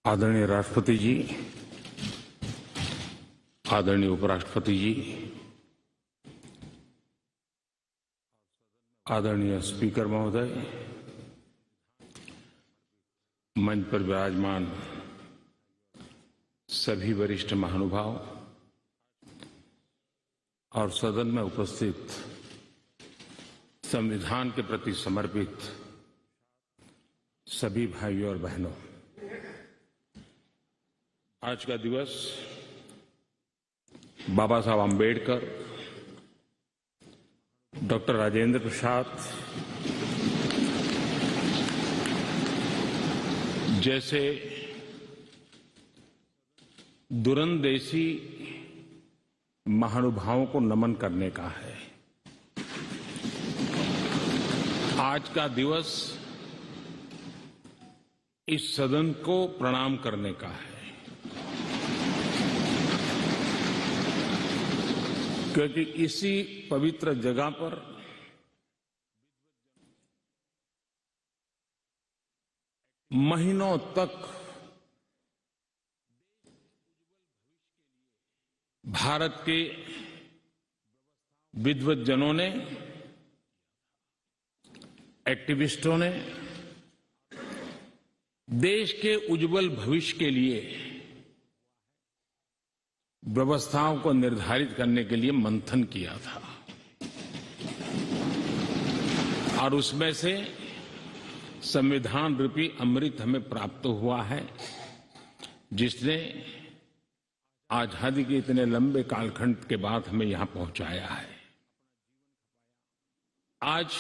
आदरणीय राष्ट्रपति जी, आदरणीय उपराष्ट्रपति जी, आदरणीय स्पीकर महोदय, मंच पर विराजमान सभी वरिष्ठ महानुभाव और सदन में उपस्थित संविधान के प्रति समर्पित सभी भाइयों और बहनों, आज का दिवस बाबा साहब आम्बेडकर, डॉक्टर राजेंद्र प्रसाद जैसे दूरंदेशी महानुभावों को नमन करने का है। आज का दिवस इस सदन को प्रणाम करने का है, क्योंकि इसी पवित्र जगह पर महीनों तक भारत के विद्वज्जनों ने, एक्टिविस्टों ने देश के उज्जवल भविष्य के लिए व्यवस्थाओं को निर्धारित करने के लिए मंथन किया था और उसमें से संविधान रूपी अमृत हमें प्राप्त हुआ है, जिसने आजादी के इतने लंबे कालखंड के बाद हमें यहां पहुंचाया है। आज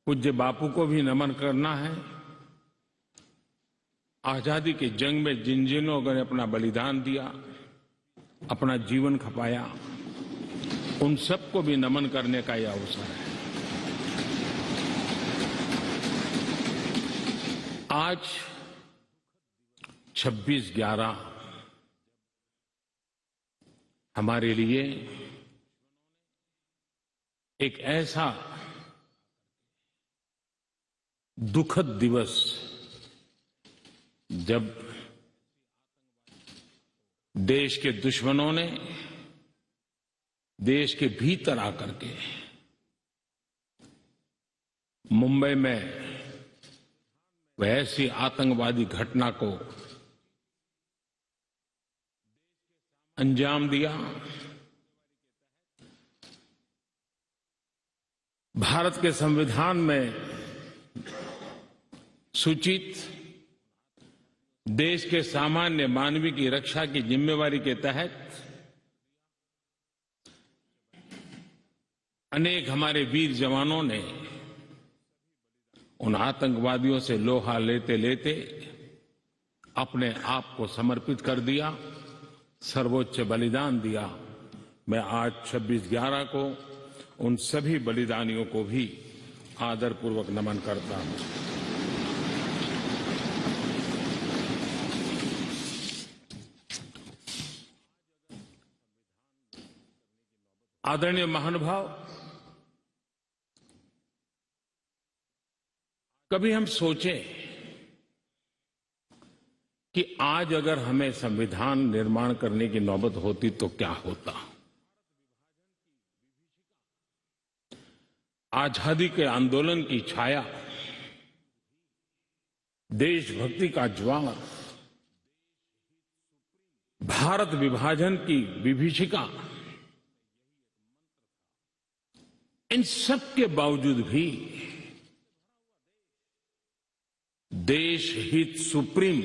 पूज्य बापू को भी नमन करना है। आजादी की जंग में जिन जिन लोगों ने अपना बलिदान दिया, अपना जीवन खपाया, उन सबको भी नमन करने का यह अवसर है। आज 26/11 हमारे लिए एक ऐसा दुखद दिवस, जब देश के दुश्मनों ने देश के भीतर आकर के मुंबई में वैसी आतंकवादी घटना को अंजाम दिया। भारत के संविधान में सूचित देश के सामान्य मानवी की रक्षा की जिम्मेवारी के तहत अनेक हमारे वीर जवानों ने उन आतंकवादियों से लोहा लेते लेते अपने आप को समर्पित कर दिया, सर्वोच्च बलिदान दिया। मैं आज 26/11 को उन सभी बलिदानियों को भी आदरपूर्वक नमन करता हूं। आदरणीय महानुभाव, कभी हम सोचें कि आज अगर हमें संविधान निर्माण करने की नौबत होती तो क्या होता। आजादी के आंदोलन की छाया, देशभक्ति का ज्वार, भारत विभाजन की विभीषिका, इन सब के बावजूद भी देश हित सुप्रीम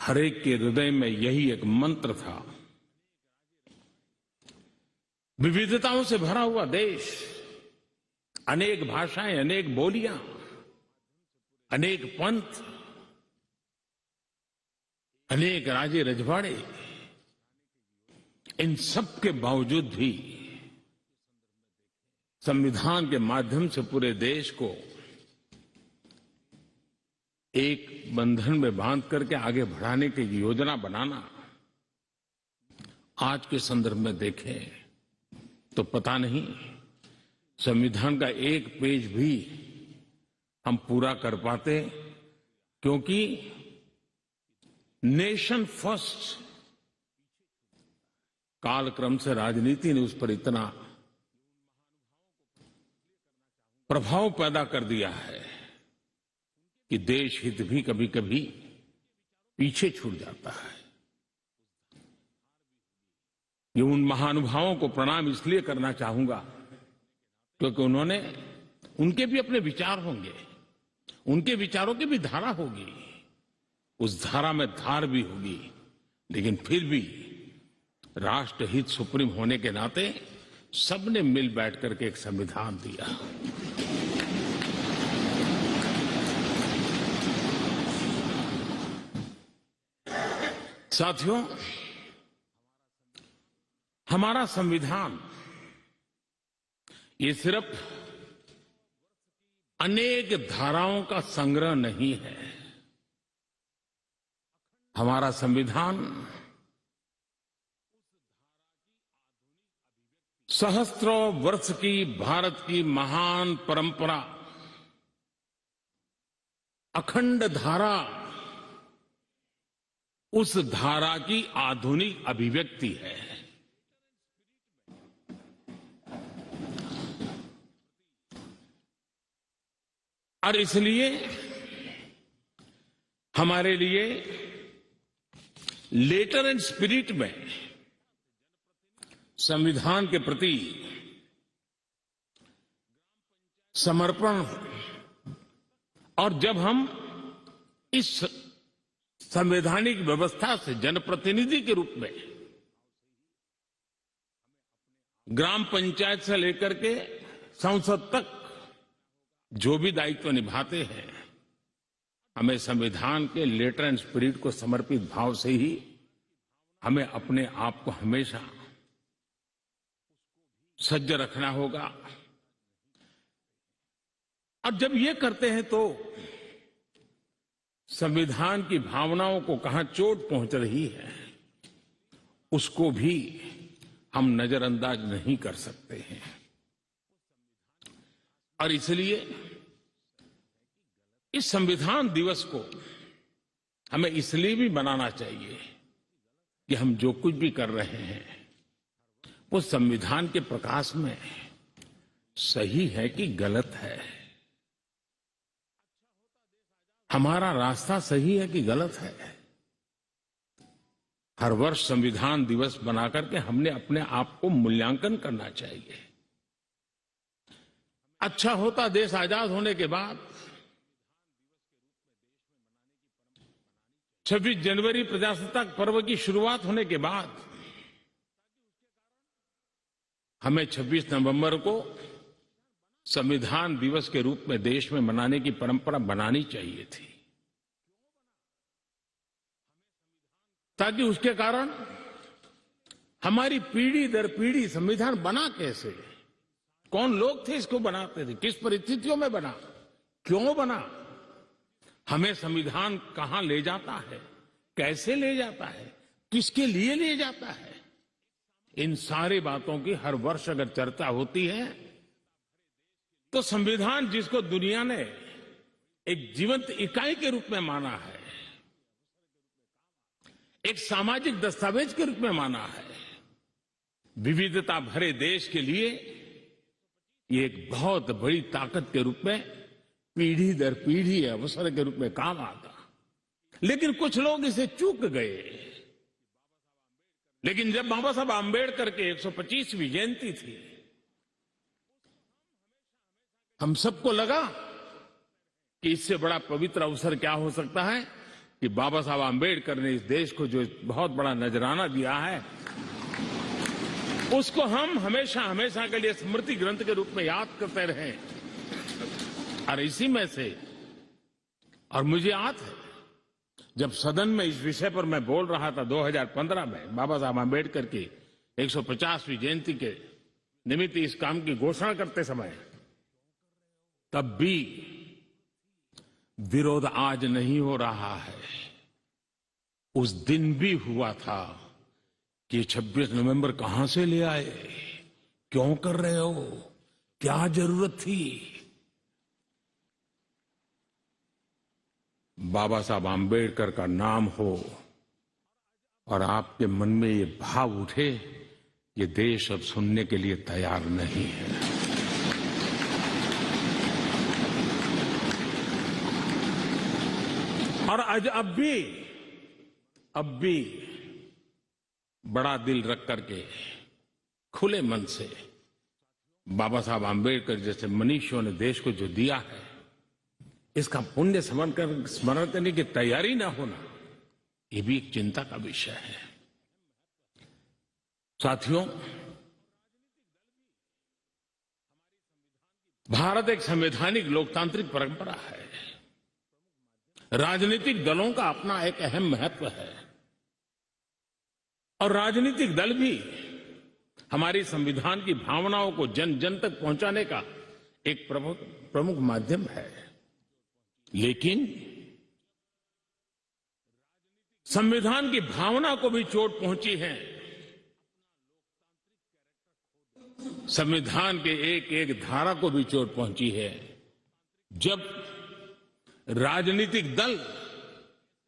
हरेक के हृदय में यही एक मंत्र था। विविधताओं से भरा हुआ देश, अनेक भाषाएं, अनेक बोलियां, अनेक पंथ, अनेक राजे रजवाड़े, इन सब के बावजूद भी संविधान के माध्यम से पूरे देश को एक बंधन में बांध करके आगे बढ़ाने की योजना बनाना, आज के संदर्भ में देखें तो पता नहीं संविधान का एक पेज भी हम पूरा कर पाते क्योंकि नेशन फर्स्ट कालक्रम से राजनीति ने उस पर इतना प्रभाव पैदा कर दिया है कि देश हित भी कभी कभी पीछे छूट जाता है। ये उन महानुभावों को प्रणाम इसलिए करना चाहूंगा क्योंकि उनके भी अपने विचार होंगे, उनके विचारों की भी धारा होगी, उस धारा में धार भी होगी, लेकिन फिर भी राष्ट्रहित सुप्रीम होने के नाते सबने मिल बैठ करके एक संविधान दिया। साथियों, हमारा संविधान ये सिर्फ अनेक धाराओं का संग्रह नहीं है। हमारा संविधान सहस्त्रों वर्ष की भारत की महान परंपरा, अखंड धारा, उस धारा की आधुनिक अभिव्यक्ति है। और इसलिए हमारे लिए लेटर एंड स्पिरिट में संविधान के प्रति समर्पण, और जब हम इस संवैधानिक व्यवस्था से जनप्रतिनिधि के रूप में ग्राम पंचायत से लेकर के संसद तक जो भी दायित्व निभाते हैं, हमें संविधान के लेटर एंड स्पिरिट को समर्पित भाव से ही हमें अपने आप को हमेशा सज्ज रखना होगा। और जब ये करते हैं तो संविधान की भावनाओं को कहां चोट पहुंच रही है उसको भी हम नजरअंदाज नहीं कर सकते हैं। और इसलिए इस संविधान दिवस को हमें इसलिए भी मनाना चाहिए कि हम जो कुछ भी कर रहे हैं वो संविधान के प्रकाश में सही है कि गलत है, हमारा रास्ता सही है कि गलत है। हर वर्ष संविधान दिवस बनाकर के हमने अपने आप को मूल्यांकन करना चाहिए। अच्छा होता देश आजाद होने के बाद 26 जनवरी प्रजासत्ताक पर्व की शुरुआत होने के बाद हमें 26 नवंबर को संविधान दिवस के रूप में देश में मनाने की परंपरा बनानी चाहिए थी, ताकि उसके कारण हमारी पीढ़ी दर पीढ़ी संविधान बना कैसे, कौन लोग थे इसको बनाते थे, किस परिस्थितियों में बना, क्यों बना, हमें संविधान कहां ले जाता है, कैसे ले जाता है, किसके लिए ले जाता है, इन सारी बातों की हर वर्ष अगर चर्चा होती है तो संविधान जिसको दुनिया ने एक जीवंत इकाई के रूप में माना है, एक सामाजिक दस्तावेज के रूप में माना है, विविधता भरे देश के लिए ये एक बहुत बड़ी ताकत के रूप में पीढ़ी दर पीढ़ी अवसर के रूप में काम आता। लेकिन कुछ लोग इसे चूक गए। लेकिन जब बाबा साहब आंबेडकर के 125वीं जयंती थी, हम सबको लगा कि इससे बड़ा पवित्र अवसर क्या हो सकता है कि बाबा साहब आंबेडकर ने इस देश को जो बहुत बड़ा नजराना दिया है उसको हम हमेशा हमेशा के लिए स्मृति ग्रंथ के रूप में याद करते रहें। और इसी में से, और मुझे याद है जब सदन में इस विषय पर मैं बोल रहा था 2015 में बाबा साहब आंबेडकर की 150वीं जयंती के निमित्त इस काम की घोषणा करते समय, तब भी विरोध आज नहीं हो रहा है, उस दिन भी हुआ था कि 26 नवंबर कहां से ले आए, क्यों कर रहे हो, क्या जरूरत थी। बाबा साहब आम्बेडकर का नाम हो और आपके मन में ये भाव उठे, ये देश अब सुनने के लिए तैयार नहीं है। और आज अब भी बड़ा दिल रख करके खुले मन से बाबा साहब आम्बेडकर जैसे मनीषियों ने देश को जो दिया है, इसका पुण्य स्मरण करने की तैयारी ना होना, ये भी एक चिंता का विषय है। साथियों, भारत एक संवैधानिक लोकतांत्रिक परंपरा है। राजनीतिक दलों का अपना एक अहम महत्व है और राजनीतिक दल भी हमारी संविधान की भावनाओं को जन जन तक पहुंचाने का एक प्रमुख माध्यम है। लेकिन संविधान की भावना को भी चोट पहुंची है। संविधान के एक एक धारा को भी चोट पहुंची है जब राजनीतिक दल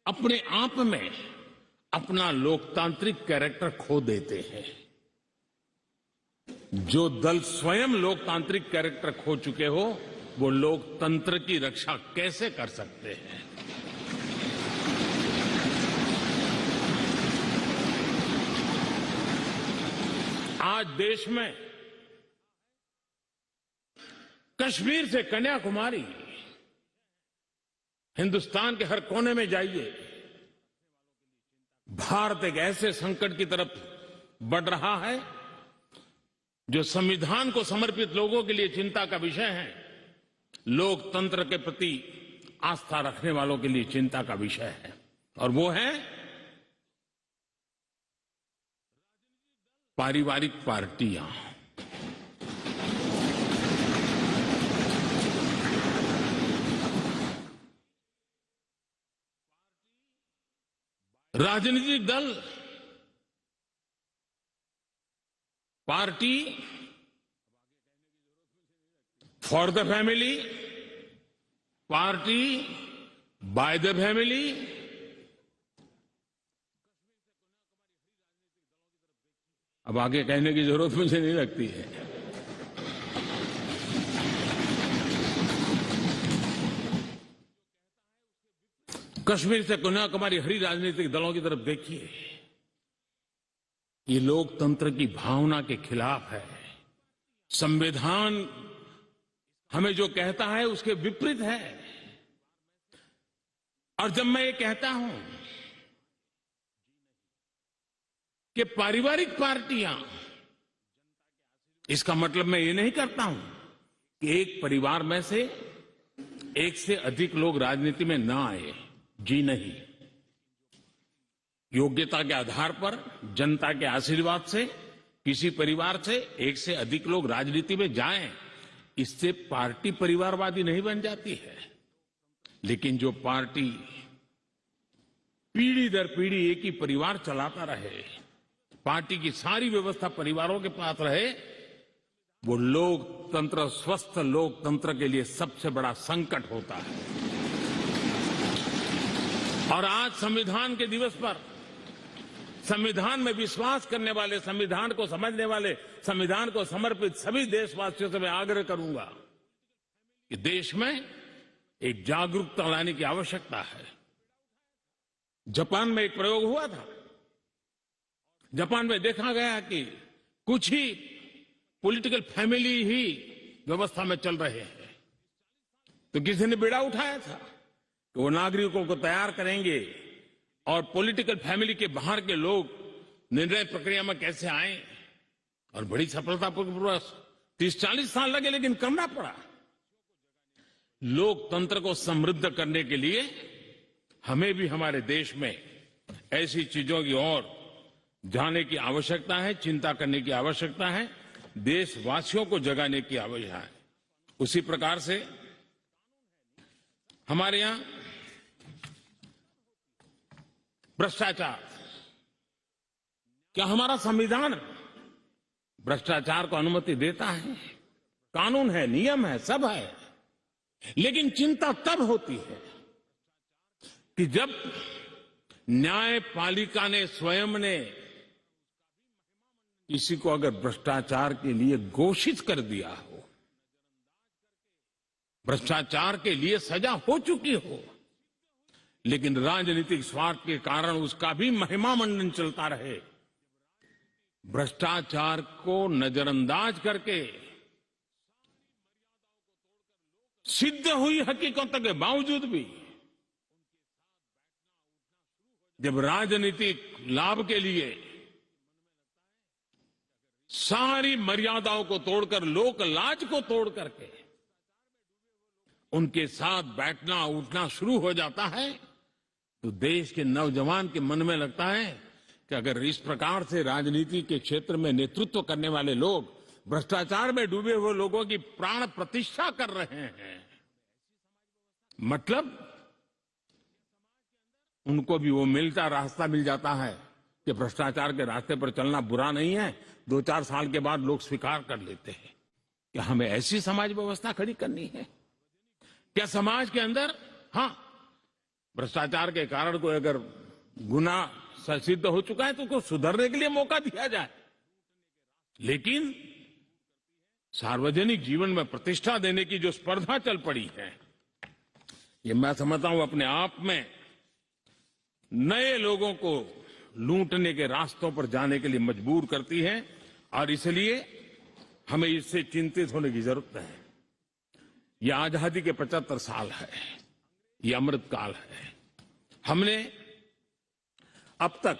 अपने आप में अपना लोकतांत्रिक कैरेक्टर खो देते हैं। जो दल स्वयं लोकतांत्रिक कैरेक्टर खो चुके हो, वो लोकतंत्र की रक्षा कैसे कर सकते हैं? आज देश में कश्मीर से कन्याकुमारी, हिंदुस्तान के हर कोने में जाइए, भारत एक ऐसे संकट की तरफ बढ़ रहा है जो संविधान को समर्पित लोगों के लिए चिंता का विषय है, लोकतंत्र के प्रति आस्था रखने वालों के लिए चिंता का विषय है, और वो है पारिवारिक पार्टियां। राजनीतिक दल, party for the family, party by the family, अब आगे कहने की जरूरत मुझे नहीं लगती है। कश्मीर से कन्याकुमारी हरी राजनीतिक दलों की तरफ देखिए, ये लोकतंत्र की भावना के खिलाफ है। संविधान हमें जो कहता है उसके विपरीत है। और जब मैं ये कहता हूं कि पारिवारिक पार्टियां, इसका मतलब मैं ये नहीं करता हूं कि एक परिवार में से एक से अधिक लोग राजनीति में ना आए। जी नहीं, योग्यता के आधार पर, जनता के आशीर्वाद से किसी परिवार से एक से अधिक लोग राजनीति में जाएं, इससे पार्टी परिवारवादी नहीं बन जाती है। लेकिन जो पार्टी पीढ़ी दर पीढ़ी एक ही परिवार चलाता रहे, पार्टी की सारी व्यवस्था परिवारों के पास रहे, वो लोकतंत्र, स्वस्थ लोकतंत्र के लिए सबसे बड़ा संकट होता है। और आज संविधान के दिवस पर संविधान में विश्वास करने वाले, संविधान को समझने वाले, संविधान को समर्पित सभी देशवासियों से मैं आग्रह करूंगा कि देश में एक जागरूकता लाने की आवश्यकता है। जापान में एक प्रयोग हुआ था। जापान में देखा गया कि कुछ ही पॉलिटिकल फैमिली ही व्यवस्था में चल रहे हैं, तो किसी ने बीड़ा उठाया था कि वो नागरिकों को तैयार करेंगे और पॉलिटिकल फैमिली के बाहर के लोग निर्णय प्रक्रिया में कैसे आए। और बड़ी सफलतापूर्वक 30-40 साल लगे, लेकिन करना पड़ा। लोकतंत्र को समृद्ध करने के लिए हमें भी हमारे देश में ऐसी चीजों की ओर जाने की आवश्यकता है, चिंता करने की आवश्यकता है, देशवासियों को जगाने की आवश्यकता है। उसी प्रकार से हमारे यहां भ्रष्टाचार, क्या हमारा संविधान भ्रष्टाचार को अनुमति देता है? कानून है, नियम है, सब है, लेकिन चिंता तब होती है कि जब न्यायपालिका ने स्वयं ने किसी को अगर भ्रष्टाचार के लिए घोषित कर दिया हो, भ्रष्टाचार के लिए सजा हो चुकी हो, लेकिन राजनीतिक स्वार्थ के कारण उसका भी महिमा मंडन चलता रहे, भ्रष्टाचार को नजरअंदाज करके सिद्ध हुई हकीकतों के बावजूद भी जब राजनीतिक लाभ के लिए सारी मर्यादाओं को तोड़कर, लोक लाज को तोड़ करके उनके साथ बैठना उठना शुरू हो जाता है, तो देश के नौजवान के मन में लगता है कि अगर इस प्रकार से राजनीति के क्षेत्र में नेतृत्व करने वाले लोग भ्रष्टाचार में डूबे हुए लोगों की प्राण प्रतिष्ठा कर रहे हैं, मतलब उनको भी वो रास्ता मिल जाता है कि भ्रष्टाचार के रास्ते पर चलना बुरा नहीं है। 2-4 साल के बाद लोग स्वीकार कर लेते हैं कि हमें ऐसी समाज व्यवस्था खड़ी करनी है। क्या समाज के अंदर भ्रष्टाचार के कारण कोई अगर गुना सिद्ध हो चुका है तो उसको सुधरने के लिए मौका दिया जाए, लेकिन सार्वजनिक जीवन में प्रतिष्ठा देने की जो स्पर्धा चल पड़ी है, ये मैं समझता हूं अपने आप में नए लोगों को लूटने के रास्तों पर जाने के लिए मजबूर करती है, और इसलिए हमें इससे चिंतित होने की जरूरत है। यह आजादी के 75 साल है, यह अमृतकाल है। हमने अब तक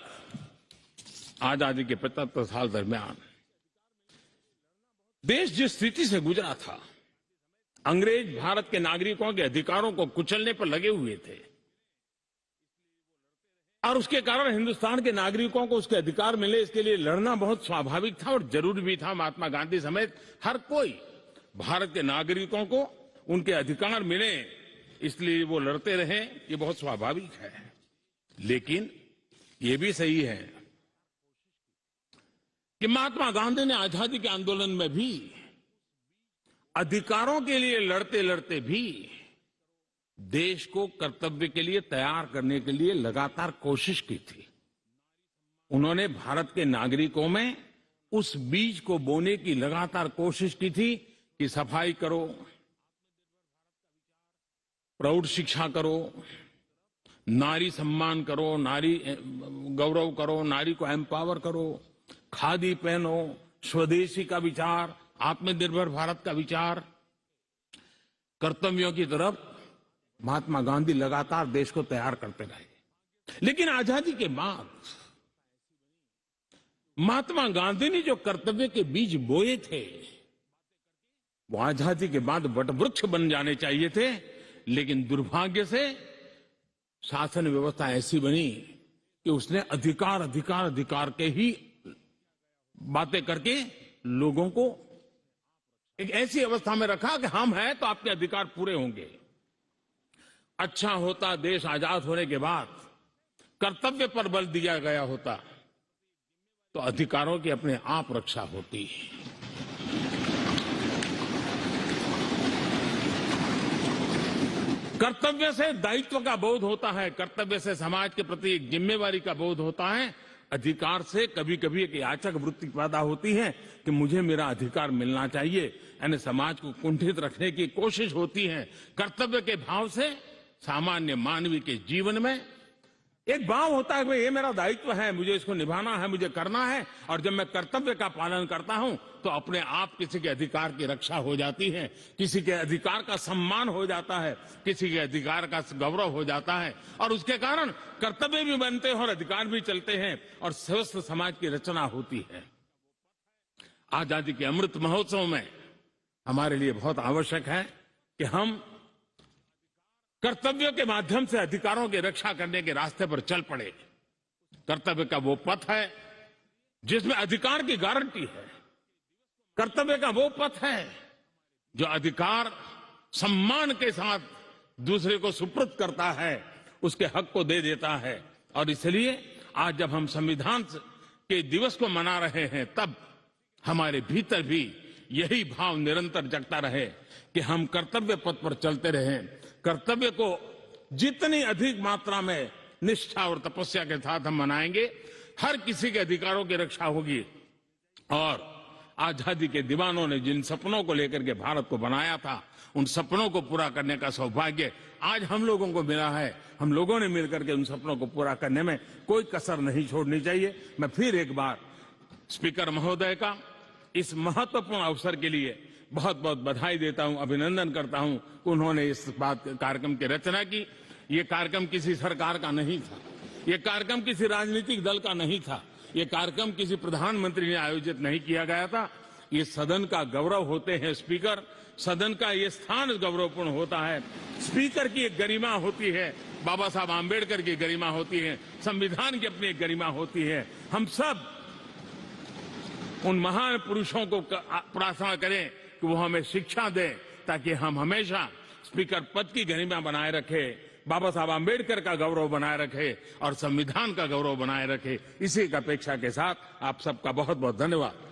आजादी के 75 साल दरमियान देश जिस स्थिति से गुजरा था, अंग्रेज भारत के नागरिकों के अधिकारों को कुचलने पर लगे हुए थे, और उसके कारण हिंदुस्तान के नागरिकों को उसके अधिकार मिले, इसके लिए लड़ना बहुत स्वाभाविक था और जरूरी भी था। महात्मा गांधी समेत हर कोई भारत के नागरिकों को उनके अधिकार मिले, इसलिए वो लड़ते रहे, ये बहुत स्वाभाविक है। लेकिन ये भी सही है कि महात्मा गांधी ने आजादी के आंदोलन में भी अधिकारों के लिए लड़ते लड़ते भी देश को कर्तव्य के लिए तैयार करने के लिए लगातार कोशिश की थी। उन्होंने भारत के नागरिकों में उस बीज को बोने की लगातार कोशिश की थी कि सफाई करो, प्रौढ़ शिक्षा करो, नारी सम्मान करो, नारी गौरव करो, नारी को एम्पावर करो, खादी पहनो, स्वदेशी का विचार, आत्मनिर्भर भारत का विचार, कर्तव्यों की तरफ महात्मा गांधी लगातार देश को तैयार करते रहे। लेकिन आजादी के बाद महात्मा गांधी ने जो कर्तव्य के बीज बोए थे, वो आजादी के बाद वटवृक्ष बन जाने चाहिए थे, लेकिन दुर्भाग्य से शासन व्यवस्था ऐसी बनी कि उसने अधिकार अधिकार अधिकार के ही बातें करके लोगों को एक ऐसी अवस्था में रखा कि हम हैं तो आपके अधिकार पूरे होंगे। अच्छा होता देश आजाद होने के बाद कर्तव्य पर बल दिया गया होता तो अधिकारों की अपने आप रक्षा होती। कर्तव्य से दायित्व का बोध होता है, कर्तव्य से समाज के प्रति एक जिम्मेवारी का बोध होता है। अधिकार से कभी कभी एक याचक वृत्ति पैदा होती है कि मुझे मेरा अधिकार मिलना चाहिए, यानी समाज को कुंठित रखने की कोशिश होती है। कर्तव्य के भाव से सामान्य मानवी के जीवन में एक भाव होता है कि ये मेरा दायित्व है, मुझे इसको निभाना है, मुझे करना है, और जब मैं कर्तव्य का पालन करता हूं तो अपने आप किसी के अधिकार की रक्षा हो जाती है, किसी के अधिकार का सम्मान हो जाता है, किसी के अधिकार का गौरव हो जाता है, और उसके कारण कर्तव्य भी बनते हैं और अधिकार भी चलते हैं और स्वस्थ समाज की रचना होती है। आजादी के अमृत महोत्सव में हमारे लिए बहुत आवश्यक है कि हम कर्तव्यों के माध्यम से अधिकारों की रक्षा करने के रास्ते पर चल पड़े। कर्तव्य का वो पथ है जिसमें अधिकार की गारंटी है, कर्तव्य का वो पथ है जो अधिकार सम्मान के साथ दूसरे को सुपुर्द करता है, उसके हक को दे देता है। और इसलिए आज जब हम संविधान के दिवस को मना रहे हैं, तब हमारे भीतर भी यही भाव निरंतर जगता रहे कि हम कर्तव्य पथ पर चलते रहें, कर्तव्य को जितनी अधिक मात्रा में निष्ठा और तपस्या के साथ हम मनाएंगे, हर किसी के अधिकारों की रक्षा होगी। और आजादी के दीवानों ने जिन सपनों को लेकर के भारत को बनाया था, उन सपनों को पूरा करने का सौभाग्य आज हम लोगों को मिला है। हम लोगों ने मिलकर के उन सपनों को पूरा करने में कोई कसर नहीं छोड़नी चाहिए। मैं फिर एक बार स्पीकर महोदय का इस महत्वपूर्ण अवसर के लिए बहुत बहुत बधाई देता हूं, अभिनंदन करता हूं कि उन्होंने इस कार्यक्रम की रचना की। ये कार्यक्रम किसी सरकार का नहीं था, ये कार्यक्रम किसी राजनीतिक दल का नहीं था, ये कार्यक्रम किसी प्रधानमंत्री ने आयोजित नहीं किया गया था। ये सदन का गौरव होते हैं स्पीकर, सदन का ये स्थान गौरवपूर्ण होता है। स्पीकर की एक गरिमा होती है, बाबा साहब आंबेडकर की गरिमा होती है, संविधान की अपनी एक गरिमा होती है। हम सब उन महान पुरुषों को प्रार्थना करें कि वो हमें शिक्षा दें, ताकि हम हमेशा स्पीकर पद की गरिमा बनाए रखें, बाबा साहब आंबेडकर का गौरव बनाए रखे और संविधान का गौरव बनाए रखे। इसी की अपेक्षा के साथ आप सबका बहुत बहुत धन्यवाद।